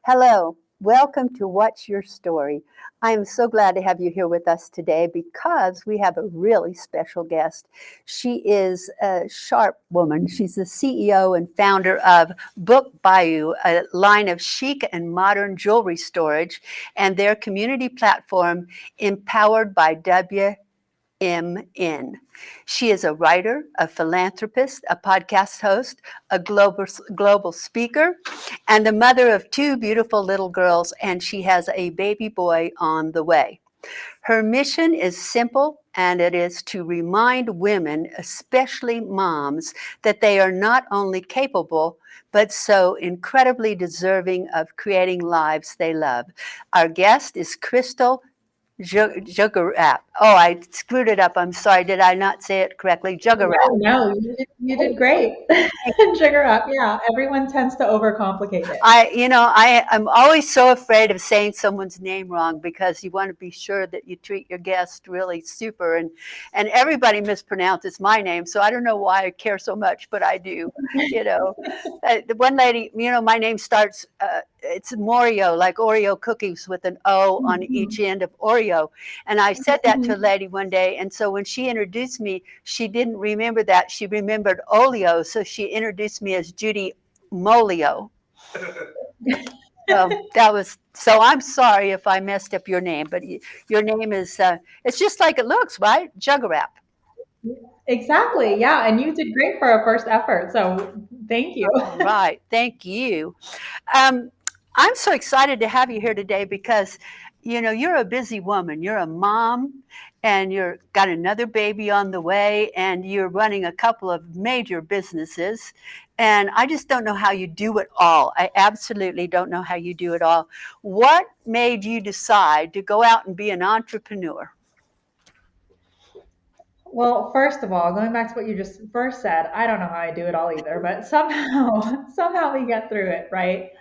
Hello, welcome to What's Your Story. I am so glad to have you here with us today because we have a really special guest. She is a sharp woman. She's the CEO and founder of Book Bayou, a line of chic and modern jewelry storage, and their community platform empowered by WMN. She is a writer, a philanthropist, a podcast host, a global speaker, and the mother of two beautiful little girls, and she has a baby boy on the way. Her mission is simple, and it is to remind women, especially moms, that they are not only capable, but so incredibly deserving of creating lives they love. Our guest is Krystal Jugarap. Oh, I screwed it up. I'm sorry. Did I not say it correctly? Jugarap. No, you did great. Jugarap, yeah. Everyone tends to overcomplicate it. I'm always so afraid of saying someone's name wrong because you want to be sure that you treat your guest really super, and everybody mispronounces my name, so I don't know why I care so much, but I do. You know, the one lady, my name starts. It's Morio, like Oreo cookies with an O on each end of Oreo, and I said that to a lady one day, and so when she introduced me, she didn't remember that. She remembered Olio, so she introduced me as Judy Molio. So I'm sorry if I messed up your name, but your name is it's just like it looks, right? Jugarap. Exactly, yeah. And you did great for a first effort. So thank you. All right, thank you. Um, I'm so excited to have you here today because you're a busy woman. You're a mom, and you're got another baby on the way, and you're running a couple of major businesses. And I just don't know how you do it all. I absolutely don't know how you do it all. What made you decide to go out and be an entrepreneur? Well, first of all, going back to what you just first said, I don't know how I do it all either, but somehow, somehow we get through it, right?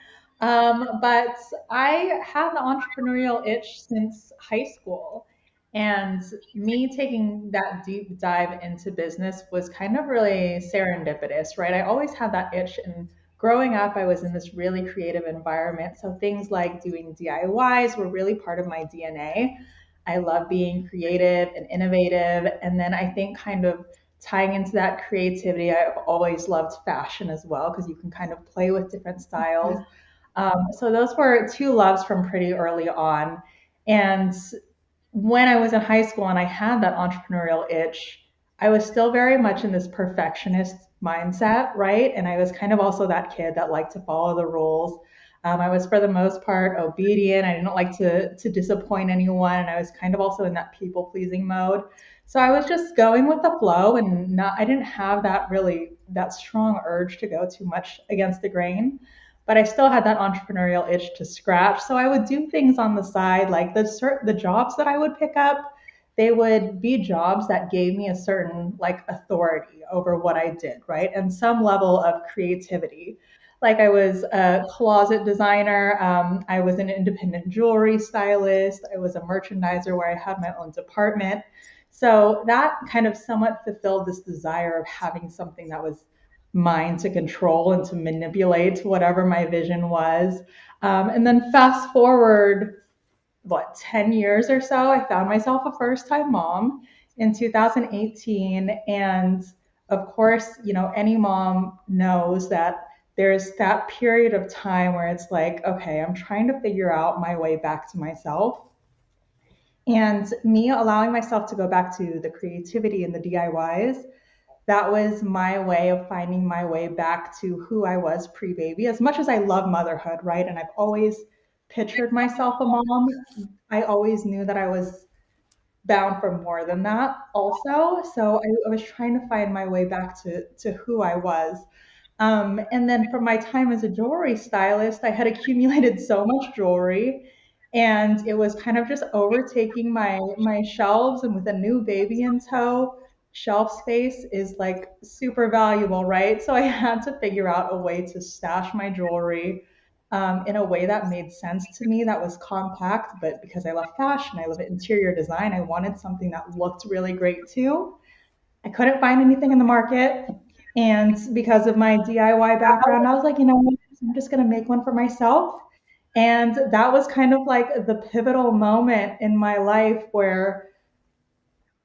But I had the entrepreneurial itch since high school. And me taking that deep dive into business was kind of really serendipitous, right? I always had that itch. And growing up, I was in this really creative environment. So things like doing DIYs were really part of my DNA. I love being creative and innovative. And then I think kind of tying into that creativity, I've always loved fashion as well because you can kind of play with different styles. So those were two loves from pretty early on. And when I was in high school and I had that entrepreneurial itch, I was still very much in this perfectionist mindset, right? And I was kind of also that kid that liked to follow the rules. I was, for the most part, obedient. I didn't like to disappoint anyone. And I was kind of also in that people pleasing mode. So I was just going with the flow and I didn't have that strong urge to go too much against the grain, but I still had that entrepreneurial itch to scratch. So I would do things on the side, like the jobs that I would pick up. They would be jobs that gave me a certain like authority over what I did, right? And some level of creativity. Like I was a closet designer. I was an independent jewelry stylist. I was a merchandiser where I had my own department. So that kind of somewhat fulfilled this desire of having something that was mine to control and to manipulate to whatever my vision was. And then fast forward, 10 years or so, I found myself a first time mom in 2018. And of course, any mom knows that there's that period of time where it's like, okay, I'm trying to figure out my way back to myself. And me allowing myself to go back to the creativity and the DIYs, that was my way of finding my way back to who I was pre baby. As much as I love motherhood, right? And I've always pictured myself a mom, I always knew that I was bound for more than that also. So I was trying to find my way back to who I was. And then from my time as a jewelry stylist, I had accumulated so much jewelry and it was kind of just overtaking my shelves. And with a new baby in tow, shelf space is like super valuable, right? So I had to figure out a way to stash my jewelry in a way that made sense to me, that was compact. But because I love fashion, I love interior design, I wanted something that looked really great too. I couldn't find anything in the market. And because of my DIY background, I was like, you know what? I'm just going to make one for myself. And that was kind of like the pivotal moment in my life where,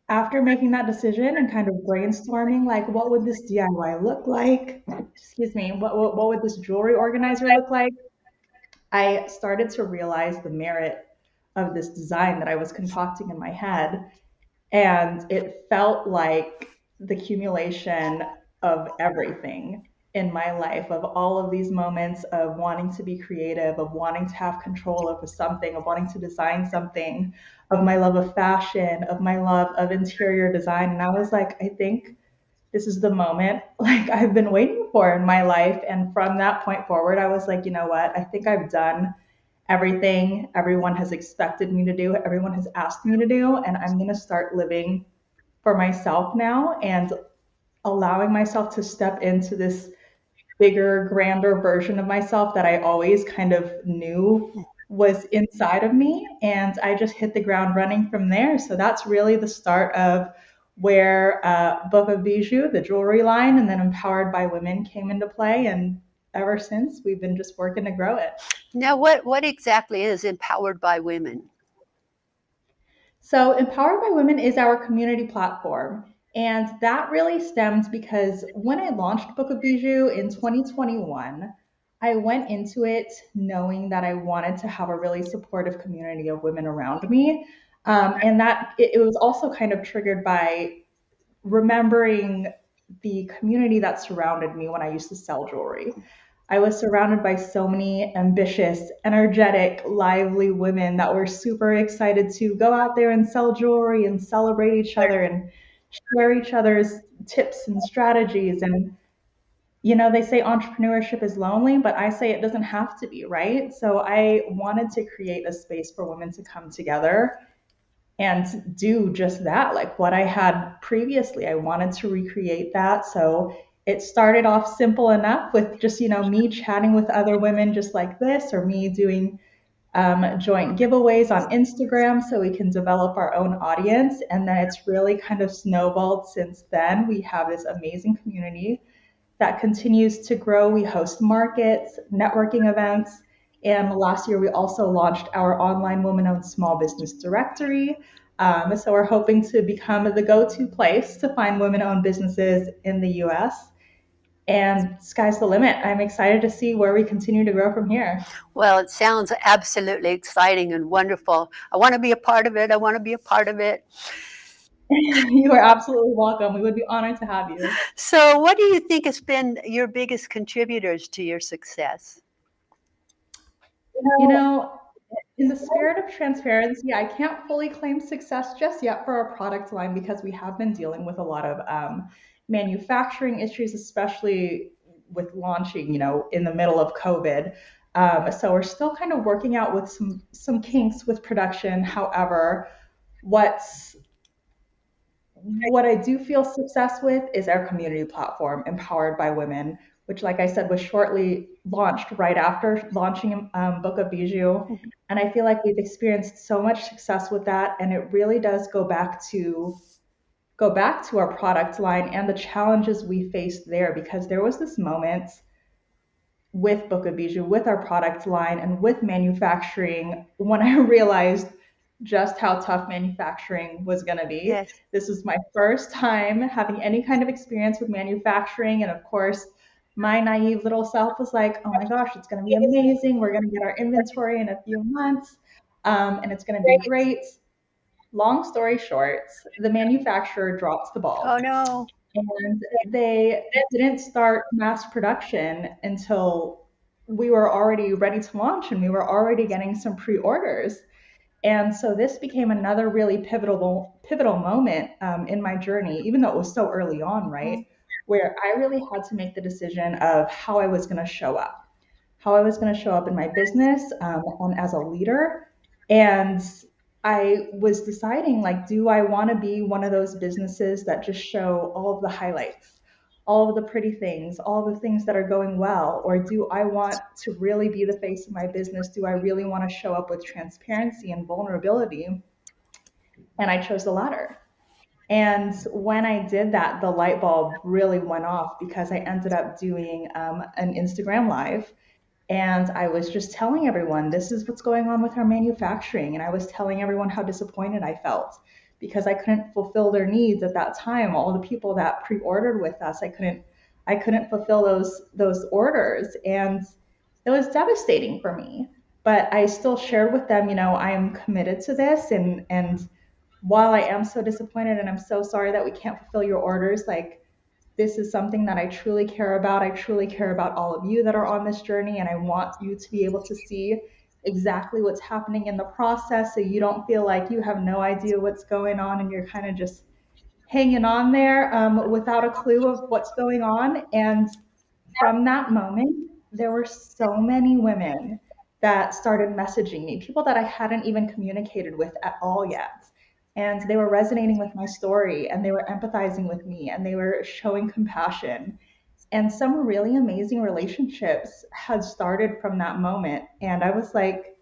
after making that decision and kind of brainstorming, like, what would this DIY look like? Excuse me, what would this jewelry organizer look like? I started to realize the merit of this design that I was concocting in my head. And it felt like the accumulation of everything in my life, of all of these moments of wanting to be creative, of wanting to have control over something, of wanting to design something, of my love of fashion, of my love of interior design. And I was like, I think this is the moment like I've been waiting for in my life. And from that point forward, I was like, you know what? I think I've done everything everyone has expected me to do, everyone has asked me to do, and I'm going to start living for myself now and allowing myself to step into this bigger, grander version of myself that I always kind of knew was inside of me. And I just hit the ground running from there. So that's really the start of where Book of Bijou, the jewelry line, and then Empowered by Women came into play. And ever since, we've been just working to grow it. Now, what exactly is Empowered by Women? So, Empowered by Women is our community platform. And that really stemmed because when I launched Book of Bijou in 2021, I went into it knowing that I wanted to have a really supportive community of women around me. And that it was also kind of triggered by remembering the community that surrounded me when I used to sell jewelry. I was surrounded by so many ambitious, energetic, lively women that were super excited to go out there and sell jewelry and celebrate each other and share each other's tips and strategies. And, they say entrepreneurship is lonely, but I say it doesn't have to be, right? So I wanted to create a space for women to come together and do just that. Like what I had previously, I wanted to recreate that. So it started off simple enough with just, me chatting with other women just like this, or me doing joint giveaways on Instagram so we can develop our own audience. And then it's really kind of snowballed since then. We have this amazing community that continues to grow. We host markets, networking events, and last year we also launched our online woman owned small business directory. So we're hoping to become the go to place to find women owned businesses in the US. And sky's the limit. I'm excited to see where we continue to grow from here. Well, it sounds absolutely exciting and wonderful. I want to be a part of it. I want to be a part of it. You are absolutely welcome. We would be honored to have you. So, what do you think has been your biggest contributors to your success? You know, in the spirit of transparency, I can't fully claim success just yet for our product line because we have been dealing with a lot of manufacturing issues, especially with launching, in the middle of COVID. So we're still kind of working out with some kinks with production. However, what's what I do feel success with is our community platform, Empowered by Women, which, like I said, was shortly launched right after launching Book of Bijou. And I feel like we've experienced so much success with that, and it really does go back to our product line and the challenges we faced there, because there was this moment with Book of Bijou, with our product line, and with manufacturing when I realized just how tough manufacturing was going to be. Yes. This was my first time having any kind of experience with manufacturing. And of course, my naive little self was like, oh my gosh, it's going to be amazing. We're going to get our inventory in a few months, and it's going to be great. Long story short, the manufacturer dropped the Oh ball, no. and they didn't start mass production until we were already ready to launch and we were already getting some pre-orders. And so this became another really pivotal moment in my journey, even though it was so early on, right? Where I really had to make the decision of how I was going to show up, how I was going to show up in my business, and as a leader. And I was deciding, like, do I want to be one of those businesses that just show all of the highlights, all of the pretty things, all of the things that are going well? Or do I want to really be the face of my business? Do I really want to show up with transparency and vulnerability? And I chose the latter. And when I did that, the light bulb really went off because I ended up doing an Instagram live, And I was just telling everyone, this is what's going on with our manufacturing. And I was telling everyone how disappointed I felt because I couldn't fulfill their needs at that time. All the people that pre-ordered with us, I couldn't fulfill those orders. And it was devastating for me. But I still shared with them, I am committed to this, and while I am so disappointed and I'm so sorry that we can't fulfill your orders, like this is something that I truly care about. I truly care about all of you that are on this journey, and I want you to be able to see exactly what's happening in the process so you don't feel like you have no idea what's going on and you're kind of just hanging on there without a clue of what's going on. And from that moment, there were so many women that started messaging me, people that I hadn't even communicated with at all yet. And they were resonating with my story and they were empathizing with me and they were showing compassion. And some really amazing relationships had started from that moment. And I was like,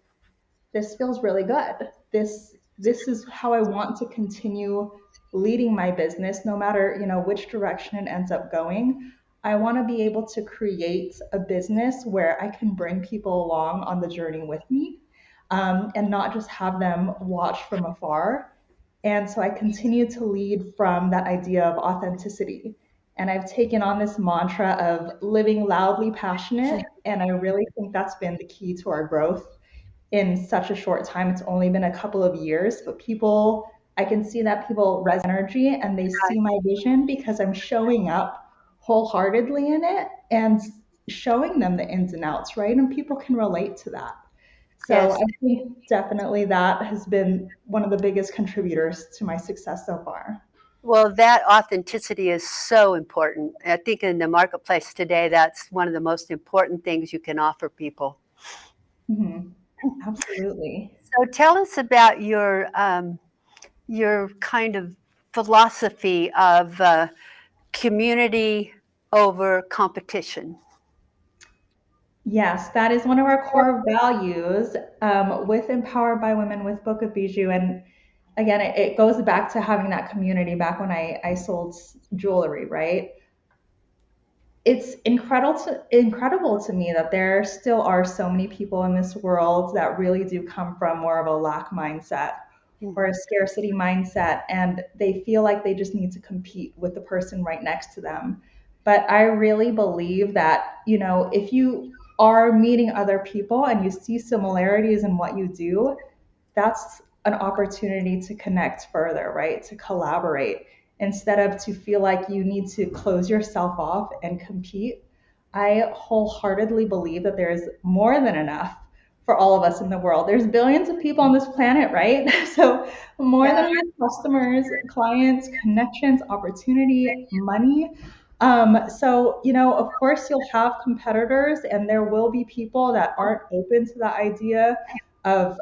this feels really good. This is how I want to continue leading my business, no matter which direction it ends up going. I want to be able to create a business where I can bring people along on the journey with me, and not just have them watch from afar. And so I continue to lead from that idea of authenticity. And I've taken on this mantra of living loudly passionate. And I really think that's been the key to our growth in such a short time. It's only been a couple of years, but I can see that people resonate energy and they see my vision because I'm showing up wholeheartedly in it and showing them the ins and outs, right? And people can relate to that. So Yes. I think definitely that has been one of the biggest contributors to my success so far. Well, that authenticity is so important. I think in the marketplace today, that's one of the most important things you can offer people. Mhm. Absolutely. So tell us about your kind of philosophy of community over competition. Yes, that is one of our core values with Empowered by Women with Book of Bijou. And again, it goes back to having that community back when I sold jewelry, right? It's incredible to me that there still are so many people in this world that really do come from more of a lack mindset or a Mhm. scarcity mindset, and they feel like they just need to compete with the person right next to them. But I really believe that, if you are meeting other people and you see similarities in what you do, that's an opportunity to connect further, right? To collaborate instead of to feel like you need to close yourself off and compete. I wholeheartedly believe that there's more than enough for all of us in the world. There's billions of people on this planet, right? So, more than enough customers, clients, connections, opportunity, money. So, of course, you'll have competitors, and there will be people that aren't open to the idea of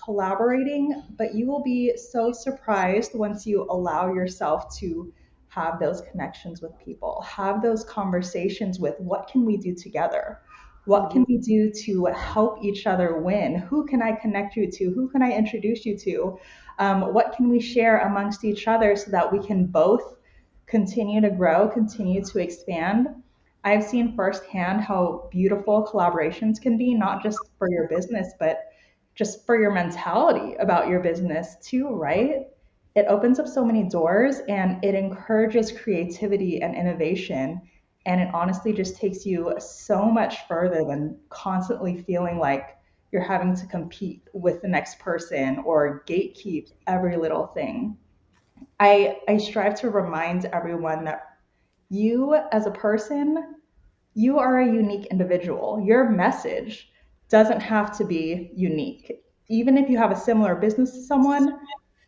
collaborating, but you will be so surprised once you allow yourself to have those connections with people, have those conversations with what can we do together? What can Mhm. we do to help each other win? Who can I connect you to? Who can I introduce you to? What can we share amongst each other so that we can both continue to grow, continue to expand? I've seen firsthand how beautiful collaborations can be, not just for your business, but just for your mentality about your business too, right? It opens up so many doors and it encourages creativity and innovation. And it honestly just takes you so much further than constantly feeling like you're having to compete with the next person or gatekeep every little thing. I strive to remind everyone that you as a person, you are a unique individual. Your message doesn't have to be unique. Even if you have a similar business to someone,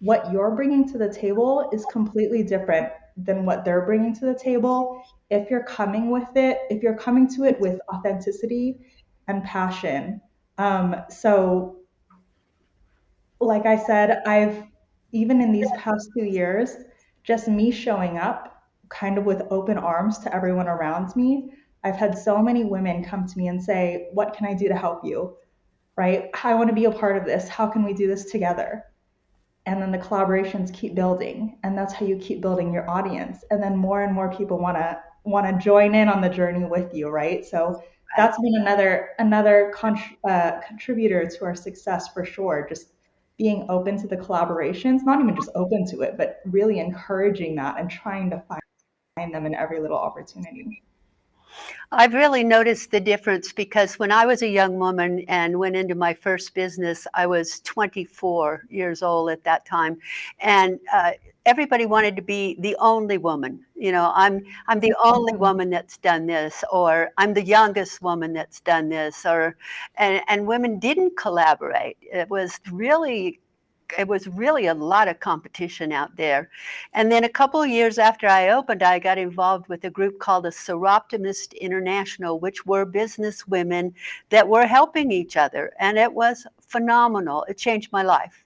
what you're bringing to the table is completely different than what they're bringing to the table. If you're coming to it with authenticity and passion. So like I said, I've even in these past 2 years, just me showing up kind of with open arms to everyone around me. I've had so many women come to me and say, what can I do to help you? Right? I want to be a part of this. How can we do this together? And then the collaborations keep building. And that's how you keep building your audience. And then more and more people want to join in on the journey with you, right? So Right. that's been contributor to our success for sure. Just being open to the collaborations, not even just open to it, but really encouraging that and trying to find them in every little opportunity. I've really noticed the difference because when I was a young woman and went into my first business, I was 24 years old at that time, and everybody wanted to be the only woman. You know, I'm the only woman that's done this, or I'm the youngest woman that's done this, or and women didn't collaborate. It was really a lot of competition out there. And then a couple of years after I opened, I got involved with a group called the Seroptimist International, which were business women that were helping each other. And it was phenomenal. It changed my life.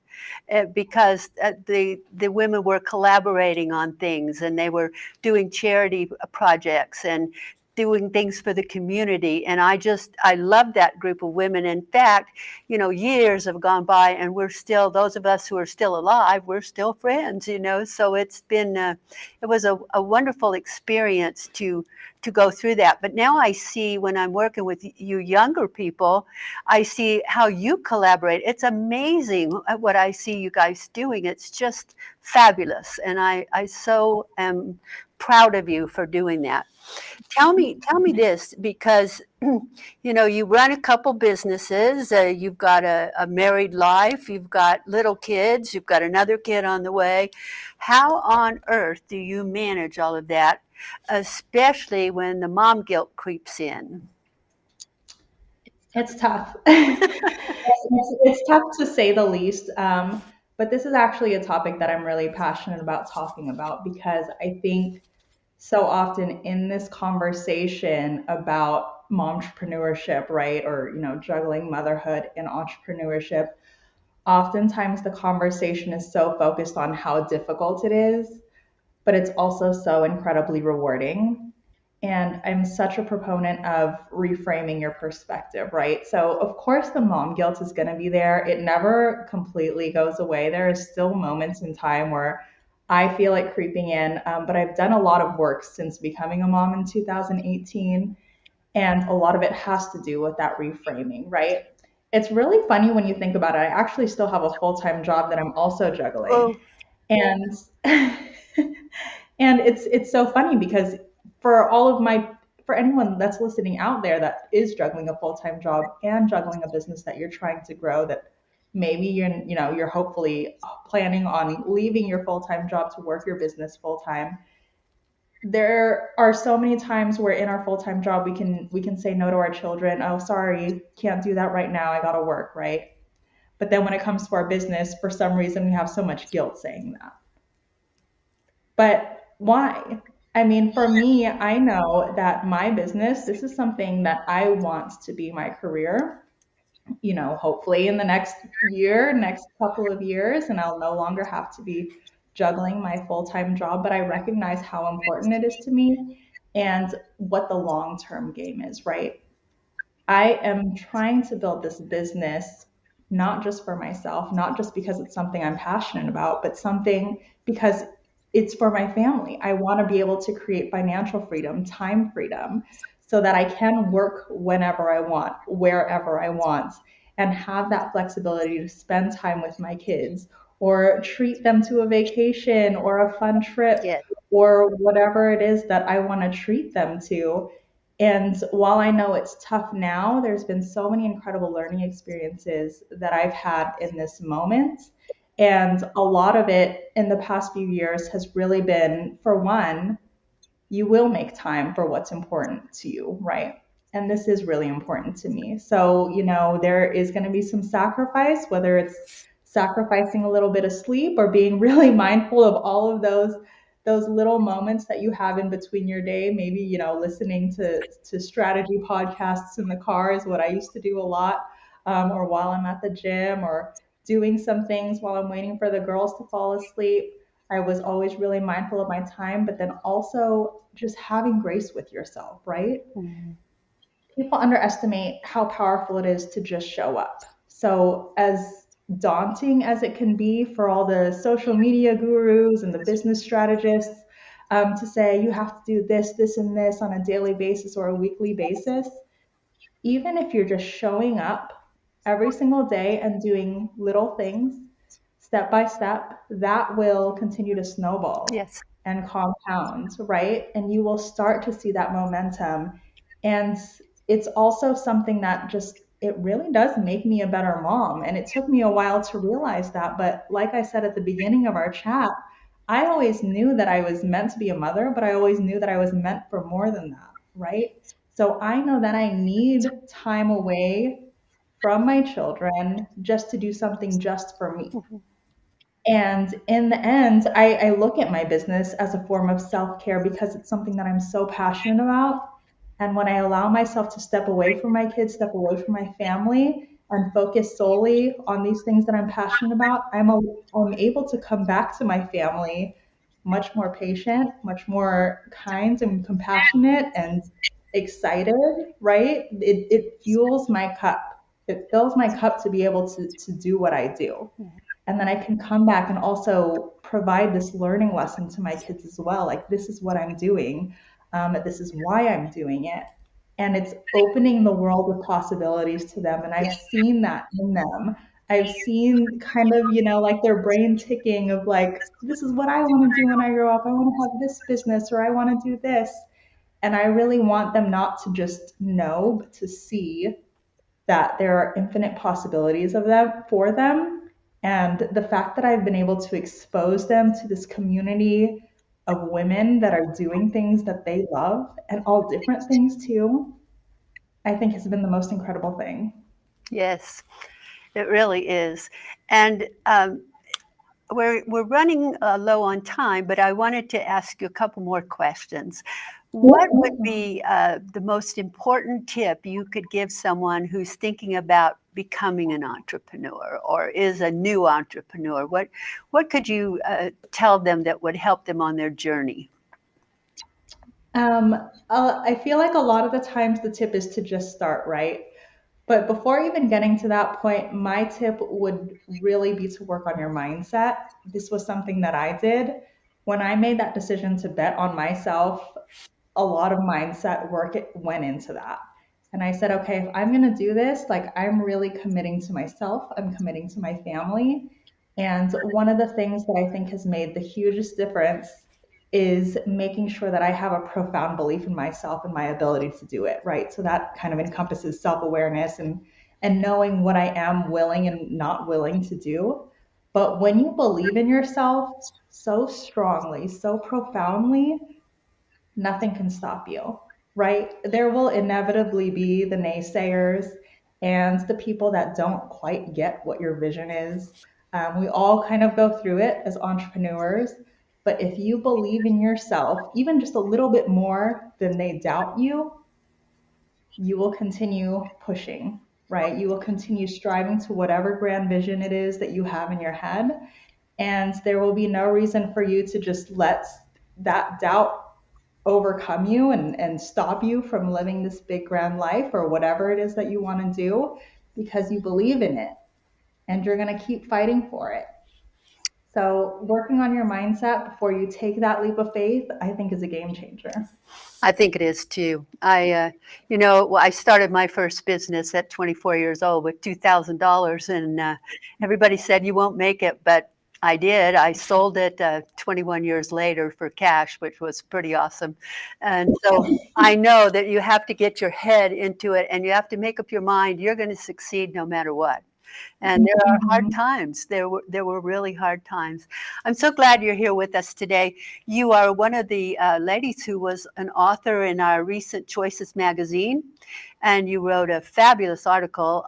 Because the women were collaborating on things, and they were doing charity projects and doing things for the community. And I love that group of women. In fact, years have gone by, and we're still, those of us who are still alive, we're still friends. So it was a wonderful experience to go through that. But now I see, when I'm working with you younger people, I see how you collaborate. It's amazing what I see you guys doing. It's just fabulous, and I so am proud of you for doing that. Tell me this, because you run a couple businesses, you've got a married life, you've got little kids, you've got another kid on the way. How on earth do you manage all of that, especially when the mom guilt creeps in? It's tough. It's tough to say the least. But this is actually a topic that I'm really passionate about talking about because I think so often in this conversation about mompreneurship, right, or juggling motherhood and entrepreneurship, oftentimes the conversation is so focused on how difficult it is, but it's also so incredibly rewarding. And I'm such a proponent of reframing your perspective, right? So, of course, the mom guilt is going to be there. It never completely goes away. There are still moments in time where I feel it creeping in, but I've done a lot of work since becoming a mom in 2018. And a lot of it has to do with that reframing, right? It's really funny when you think about it. I actually still have a full time job that I'm also juggling. Oh, And and it's so funny because for all of my for anyone that's listening out there that is juggling a full-time job and juggling a business that you're trying to grow, that maybe you're hopefully planning on leaving your full-time job to work your business full-time. There are so many times where in our full-time job we can say no to our children. Oh, sorry, can't do that right now, I gotta work, right? But then when it comes to our business, for some reason we have so much guilt saying that. But why? I mean, for me, I know that my business, this is something that I want to be my career, hopefully in the next year, next couple of years, and I'll no longer have to be juggling my full time job. But I recognize how important it is to me and what the long term game is, right? I am trying to build this business not just for myself, not just because it's something I'm passionate about, but something because it's for my family. I want to be able to create financial freedom, time freedom, so that I can work whenever I want, wherever I want, and have that flexibility to spend time with my kids or treat them to a vacation or a fun trip yeah. or whatever it is that I want to treat them to. And while I know it's tough now, there's been so many incredible learning experiences that I've had in this moment. And a lot of it in the past few years has really been, for one, you will make time for what's important to you, right? And this is really important to me. So, there is going to be some sacrifice, whether it's sacrificing a little bit of sleep or being really mindful of all of those little moments that you have in between your day. Maybe, listening to strategy podcasts in the car is what I used to do a lot, or while I'm at the gym, or doing some things while I'm waiting for the girls to fall asleep. I was always really mindful of my time, but then also just having grace with yourself, right? Mhm. People underestimate how powerful it is to just show up. So, as daunting as it can be for all the social media gurus and the business strategists to say you have to do this, this, and this on a daily basis or a weekly basis, even if you're just showing up every single day and doing little things step by step, that will continue to snowball Yes. and compound, right? And you will start to see that momentum. And it's also something that just, it really does make me a better mom. And it took me a while to realize that. But like I said at the beginning of our chat, I always knew that I was meant to be a mother, but I always knew that I was meant for more than that, right? So I know that I need time away from my children just to do something just for me. Mhm. And in the end, I look at my business as a form of self care because it's something that I'm so passionate about. And when I allow myself to step away from my kids, step away from my family, and focus solely on these things that I'm passionate about, I'm able to come back to my family much more patient, much more kind and compassionate and excited, right? It fuels my cup. It fills my cup to be able to do what I do, and then I can come back and also provide this learning lesson to my kids as well. Like, this is what I'm doing. This is why I'm doing it. And it's opening the world of possibilities to them. And I've seen that in them. I've seen kind of, like their brain ticking of like, this is what I want to do when I grow up. I want to have this business or I want to do this. And I really want them not to just know, but to see that there are infinite possibilities of them for them. And the fact that I've been able to expose them to this community of women that are doing things that they love and all different things too, I think has been the most incredible thing. Yes, it really is. And we're running low on time, but I wanted to ask you a couple more questions. What would be the most important tip you could give someone who's thinking about becoming an entrepreneur or is a new entrepreneur? What could you tell them that would help them on their journey? I feel like a lot of the times the tip is to just start, right? But before even getting to that point, my tip would really be to work on your mindset. This was something that I did. When I made that decision to bet on myself, a lot of mindset work went into that. And I said, okay, if I'm going to do this, like I'm really committing to myself, I'm committing to my family. And one of the things that I think has made the hugest difference is making sure that I have a profound belief in myself and my ability to do it, right? So that kind of encompasses self-awareness and knowing what I am willing and not willing to do. But when you believe in yourself so strongly, so profoundly, nothing can stop you, right? There will inevitably be the naysayers and the people that don't quite get what your vision is. We all kind of go through it as entrepreneurs. But if you believe in yourself, even just a little bit more than they doubt you will continue pushing, right? You will continue striving to whatever grand vision it is that you have in your head. And there will be no reason for you to just let that doubt overcome you and stop you from living this big grand life or whatever it is that you want to do because you believe in it and you're going to keep fighting for it. So, working on your mindset before you take that leap of faith, I think is a game changer. I think it is too. I started my first business at 24 years old with $2,000, and everybody said you won't make it, but I did. I sold it 21 years later for cash, which was pretty awesome. And so I know that you have to get your head into it, and you have to make up your mind you're going to succeed no matter what. And there are hard Mhm. times. There were really hard times. I'm so glad you're here with us today. You are one of the ladies who was an author in our recent Choices magazine, and you wrote a fabulous article.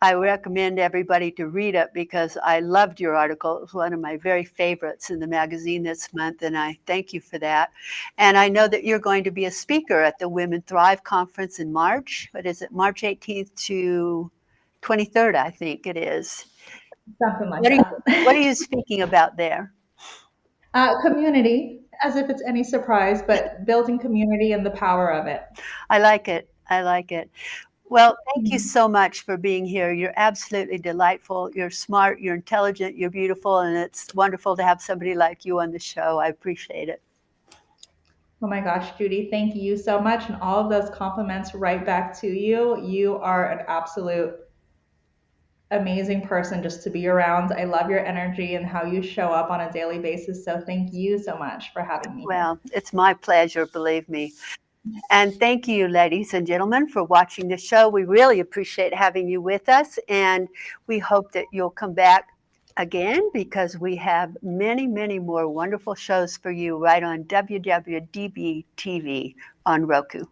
I recommend everybody to read it because I loved your article. It was one of my very favorites in the magazine this month, and I thank you for that. And I know that you're going to be a speaker at the Women Thrive Conference in March. What is it, March 18th to 23rd, I think it is. Something like What are you, what are that. you speaking about there? Community, as if it's any surprise, but building community and the power of it. I like it. I like it. Well, thank you Mhm. so much for being here. You're absolutely delightful. You're smart, you're intelligent, you're beautiful, and it's wonderful to have somebody like you on the show. I appreciate it. Oh my gosh, Judy, thank you so much. And all of those compliments right back to you. You are an absolute amazing person just to be around. I love your energy and how you show up on a daily basis. So thank you so much for having me here. Well, it's my pleasure, believe me. And thank you, ladies and gentlemen, for watching the show. We really appreciate having you with us, and we hope that you'll come back again because we have many, many more wonderful shows for you right on WWDBTV on Roku.